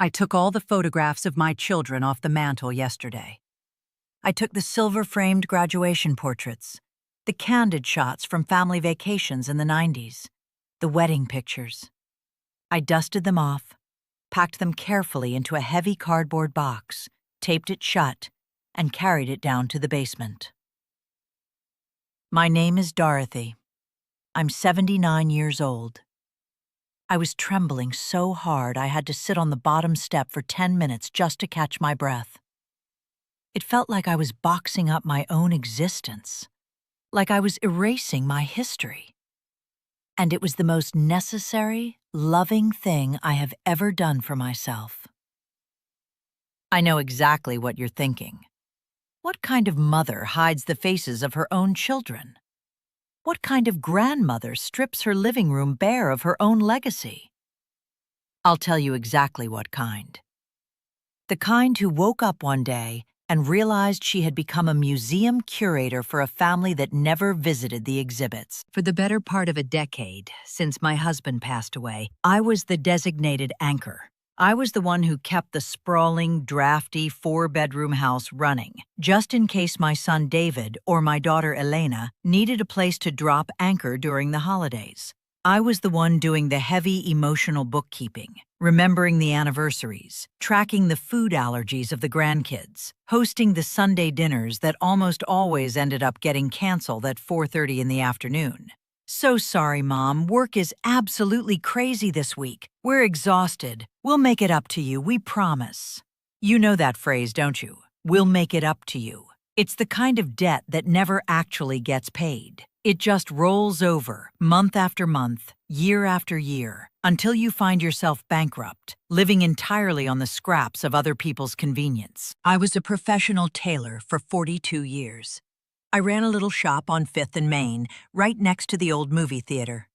I took all the photographs of my children off the mantel yesterday. I took the silver-framed graduation portraits, the candid shots from family vacations in the 90s, the wedding pictures. I dusted them off, packed them carefully into a heavy cardboard box, taped it shut, and carried it down to the basement. My name is Dorothy. I'm 79 years old. I was trembling so hard I had to sit on the bottom step for 10 minutes just to catch my breath. It felt like I was boxing up my own existence, like I was erasing my history. And it was the most necessary, loving thing I have ever done for myself. I know exactly what you're thinking. What kind of mother hides the faces of her own children? What kind of grandmother strips her living room bare of her own legacy? I'll tell you exactly what kind. The kind who woke up one day and realized she had become a museum curator for a family that never visited the exhibits. For the better part of a decade, since my husband passed away, I was the designated anchor. I was the one who kept the sprawling, drafty, 4-bedroom house running, just in case my son David or my daughter Elena needed a place to drop anchor during the holidays. I was the one doing the heavy emotional bookkeeping, remembering the anniversaries, tracking the food allergies of the grandkids, hosting the Sunday dinners that almost always ended up getting canceled at 4:30 in the afternoon. So sorry, Mom. Work is absolutely crazy this week. We're exhausted. We'll make it up to you, we promise. You know that phrase, don't you? We'll make it up to you. It's the kind of debt that never actually gets paid. It just rolls over, month after month, year after year, until you find yourself bankrupt, living entirely on the scraps of other people's convenience. I was a professional tailor for 42 years. I ran a little shop on 5th and Main, right next to the old movie theater.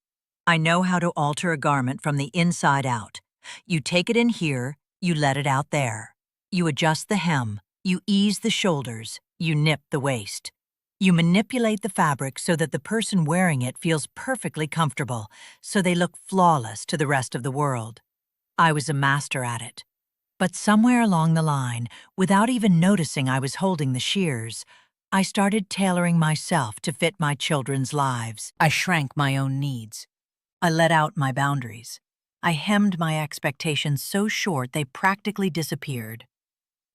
I know how to alter a garment from the inside out. You take it in here, you let it out there. You adjust the hem, you ease the shoulders, you nip the waist. You manipulate the fabric so that the person wearing it feels perfectly comfortable, so they look flawless to the rest of the world. I was a master at it. But somewhere along the line, without even noticing I was holding the shears, I started tailoring myself to fit my children's lives. I shrank my own needs. I let out my boundaries. I hemmed my expectations so short they practically disappeared.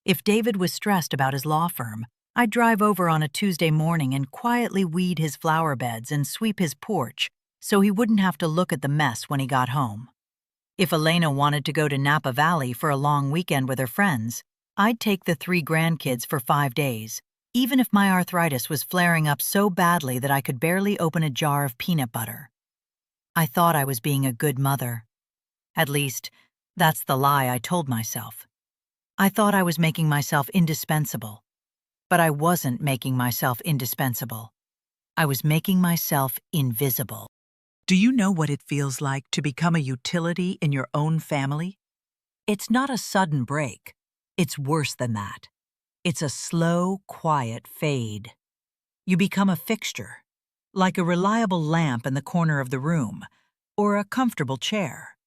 If David was stressed about his law firm, I'd drive over on a Tuesday morning and quietly weed his flower beds and sweep his porch so he wouldn't have to look at the mess when he got home. If Elena wanted to go to Napa Valley for a long weekend with her friends, I'd take the 3 grandkids for 5 days, even if my arthritis was flaring up so badly that I could barely open a jar of peanut butter. I thought I was being a good mother. At least, that's the lie I told myself. I thought I was making myself indispensable. But I wasn't making myself indispensable. I was making myself invisible. Do you know what it feels like to become a utility in your own family? It's not a sudden break. It's worse than that. It's a slow, quiet fade. You become a fixture, like a reliable lamp in the corner of the room, or a comfortable chair.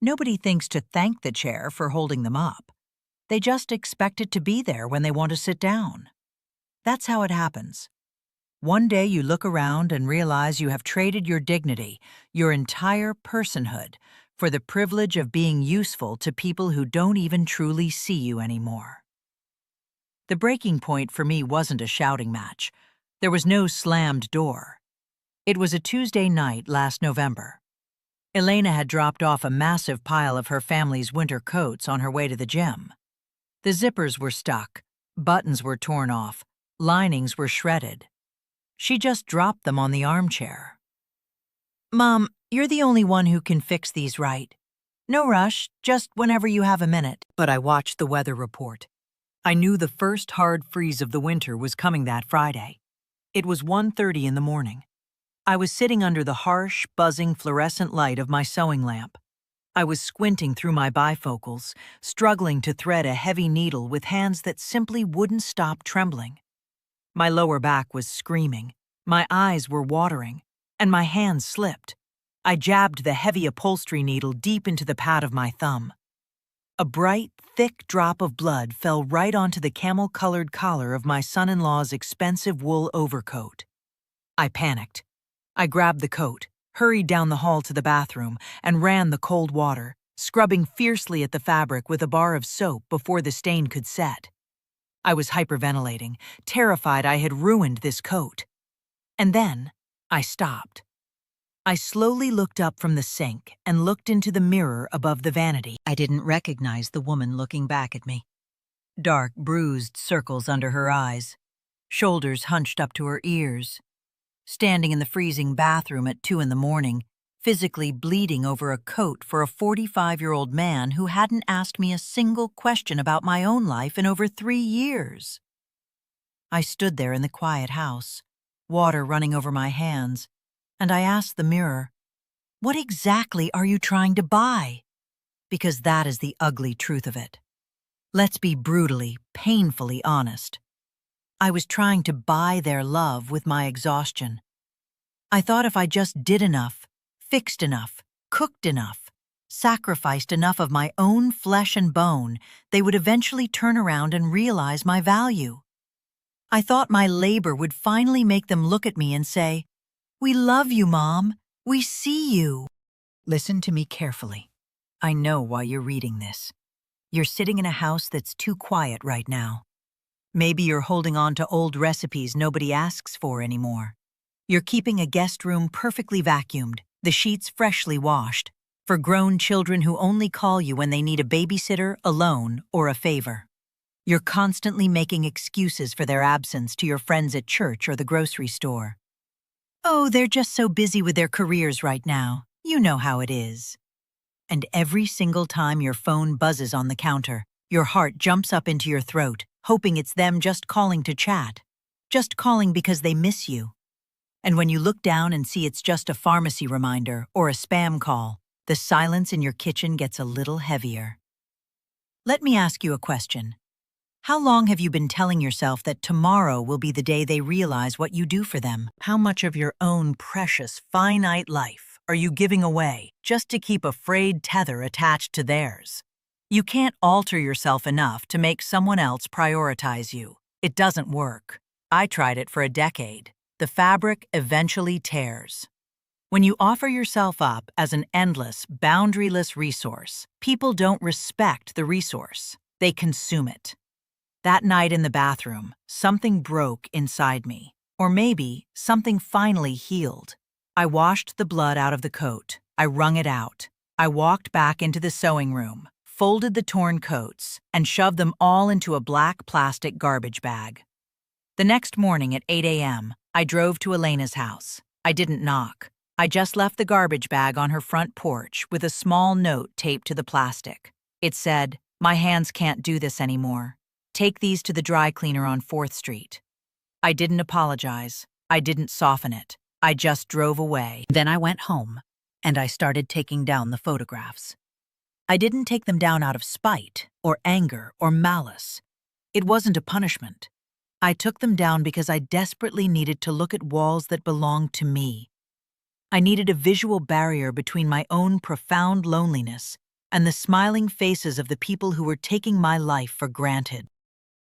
Nobody thinks to thank the chair for holding them up. They just expect it to be there when they want to sit down. That's how it happens. One day you look around and realize you have traded your dignity, your entire personhood, for the privilege of being useful to people who don't even truly see you anymore. The breaking point for me wasn't a shouting match. There was no slammed door. It was a Tuesday night last November. Elena had dropped off a massive pile of her family's winter coats on her way to the gym. The zippers were stuck, buttons were torn off, linings were shredded. She just dropped them on the armchair. "Mom, you're the only one who can fix these right. No rush, just whenever you have a minute." But I watched the weather report. I knew the first hard freeze of the winter was coming that Friday. It was 1:30 in the morning. I was sitting under the harsh, buzzing fluorescent light of my sewing lamp. I was squinting through my bifocals, struggling to thread a heavy needle with hands that simply wouldn't stop trembling. My lower back was screaming, my eyes were watering, and my hands slipped. I jabbed the heavy upholstery needle deep into the pad of my thumb. A bright, thick drop of blood fell right onto the camel-colored collar of my son-in-law's expensive wool overcoat. I panicked. I grabbed the coat, hurried down the hall to the bathroom, and ran the cold water, scrubbing fiercely at the fabric with a bar of soap before the stain could set. I was hyperventilating, terrified I had ruined this coat. And then, I stopped. I slowly looked up from the sink and looked into the mirror above the vanity. I didn't recognize the woman looking back at me. Dark, bruised circles under her eyes, shoulders hunched up to her ears. Standing in the freezing bathroom at 2 in the morning, physically bleeding over a coat for a 45-year-old man who hadn't asked me a single question about my own life in over 3 years. I stood there in the quiet house, water running over my hands, and I asked the mirror, "What exactly are you trying to buy?" Because that is the ugly truth of it. Let's be brutally, painfully honest. I was trying to buy their love with my exhaustion. I thought if I just did enough, fixed enough, cooked enough, sacrificed enough of my own flesh and bone, they would eventually turn around and realize my value. I thought my labor would finally make them look at me and say, "We love you, Mom. We see you." Listen to me carefully. I know why you're reading this. You're sitting in a house that's too quiet right now. Maybe you're holding on to old recipes nobody asks for anymore. You're keeping a guest room perfectly vacuumed, the sheets freshly washed, for grown children who only call you when they need a babysitter, a loan, or a favor. You're constantly making excuses for their absence to your friends at church or the grocery store. Oh, they're just so busy with their careers right now. You know how it is. And every single time your phone buzzes on the counter, your heart jumps up into your throat, hoping it's them just calling to chat, just calling because they miss you. And when you look down and see it's just a pharmacy reminder or a spam call, the silence in your kitchen gets a little heavier. Let me ask you a question. How long have you been telling yourself that tomorrow will be the day they realize what you do for them? How much of your own precious, finite life are you giving away just to keep a frayed tether attached to theirs? You can't alter yourself enough to make someone else prioritize you. It doesn't work. I tried it for a decade. The fabric eventually tears. When you offer yourself up as an endless, boundaryless resource, people don't respect the resource. They consume it. That night in the bathroom, something broke inside me. Or maybe something finally healed. I washed the blood out of the coat. I wrung it out. I walked back into the sewing room, folded the torn coats, and shoved them all into a black plastic garbage bag. The next morning at 8 a.m., I drove to Elena's house. I didn't knock. I just left the garbage bag on her front porch with a small note taped to the plastic. It said, "My hands can't do this anymore. Take these to the dry cleaner on 4th Street. I didn't apologize. I didn't soften it. I just drove away. Then I went home, and I started taking down the photographs. I didn't take them down out of spite, or anger, or malice. It wasn't a punishment. I took them down because I desperately needed to look at walls that belonged to me. I needed a visual barrier between my own profound loneliness and the smiling faces of the people who were taking my life for granted.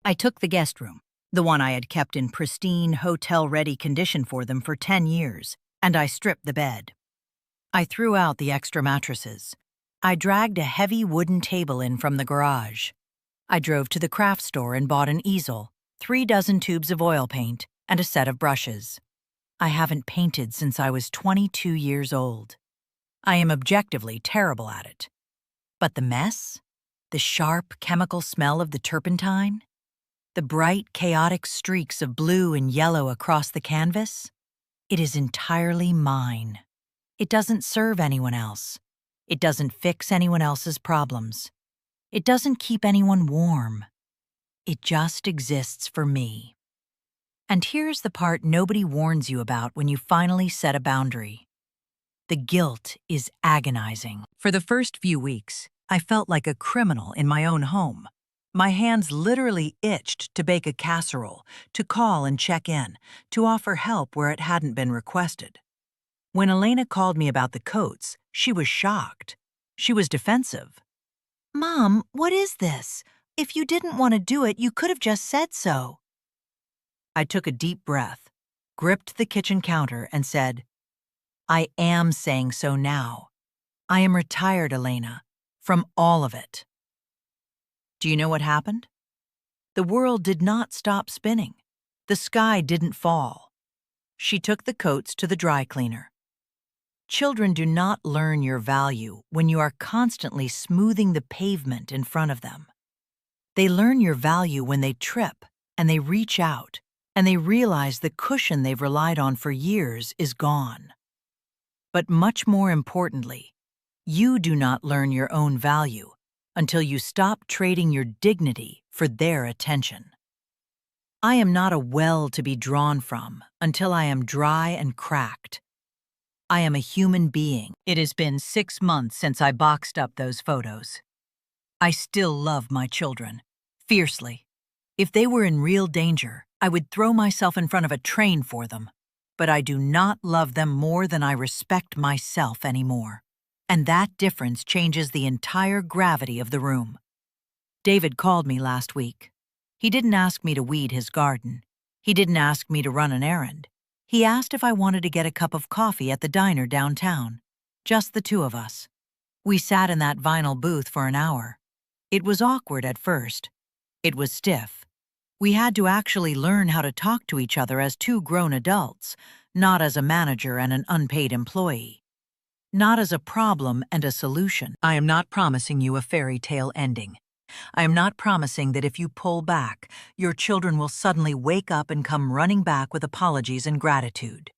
I took the guest room, the one I had kept in pristine, hotel-ready condition for them for 10 years, and I stripped the bed. I threw out the extra mattresses. I dragged a heavy wooden table in from the garage. I drove to the craft store and bought an easel, 3 dozen tubes of oil paint, and a set of brushes. I haven't painted since I was 22 years old. I am objectively terrible at it. But the mess? The sharp chemical smell of the turpentine? The bright, chaotic streaks of blue and yellow across the canvas? It is entirely mine. It doesn't serve anyone else. It doesn't fix anyone else's problems. It doesn't keep anyone warm. It just exists for me. And here's the part nobody warns you about when you finally set a boundary. The guilt is agonizing. For the first few weeks, I felt like a criminal in my own home. My hands literally itched to bake a casserole, to call and check in, to offer help where it hadn't been requested. When Elena called me about the coats, she was shocked. She was defensive. Mom, what is this? If you didn't want to do it, you could have just said so. I took a deep breath, gripped the kitchen counter, and said, I am saying so now. I am retired, Elena, from all of it. Do you know what happened? The world did not stop spinning. The sky didn't fall. She took the coats to the dry cleaner. Children do not learn your value when you are constantly smoothing the pavement in front of them. They learn your value when they trip and they reach out and they realize the cushion they've relied on for years is gone. But much more importantly, you do not learn your own value until you stop trading your dignity for their attention. I am not a well to be drawn from until I am dry and cracked. I am a human being. It has been 6 months since I boxed up those photos. I still love my children, fiercely. If they were in real danger, I would throw myself in front of a train for them. But I do not love them more than I respect myself anymore. And that difference changes the entire gravity of the room. David called me last week. He didn't ask me to weed his garden. He didn't ask me to run an errand. He asked if I wanted to get a cup of coffee at the diner downtown. Just the two of us. We sat in that vinyl booth for an hour. It was awkward at first. It was stiff. We had to actually learn how to talk to each other as two grown adults, not as a manager and an unpaid employee. Not as a problem and a solution. I am not promising you a fairy tale ending. I am not promising that if you pull back, your children will suddenly wake up and come running back with apologies and gratitude.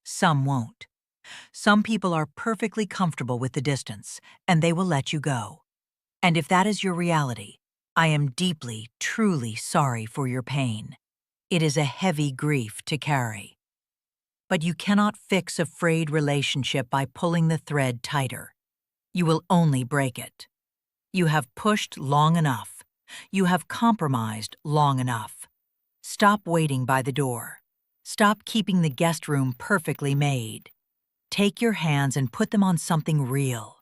Some won't. Some people are perfectly comfortable with the distance, and they will let you go. And if that is your reality, I am deeply, truly sorry for your pain. It is a heavy grief to carry. But you cannot fix a frayed relationship by pulling the thread tighter. You will only break it. You have pushed long enough. You have compromised long enough. Stop waiting by the door. Stop keeping the guest room perfectly made. Take your hands and put them on something real.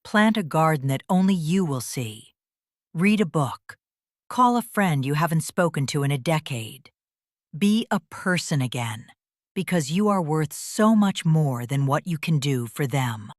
Plant a garden that only you will see. Read a book. Call a friend you haven't spoken to in a decade. Be a person again, because you are worth so much more than what you can do for them.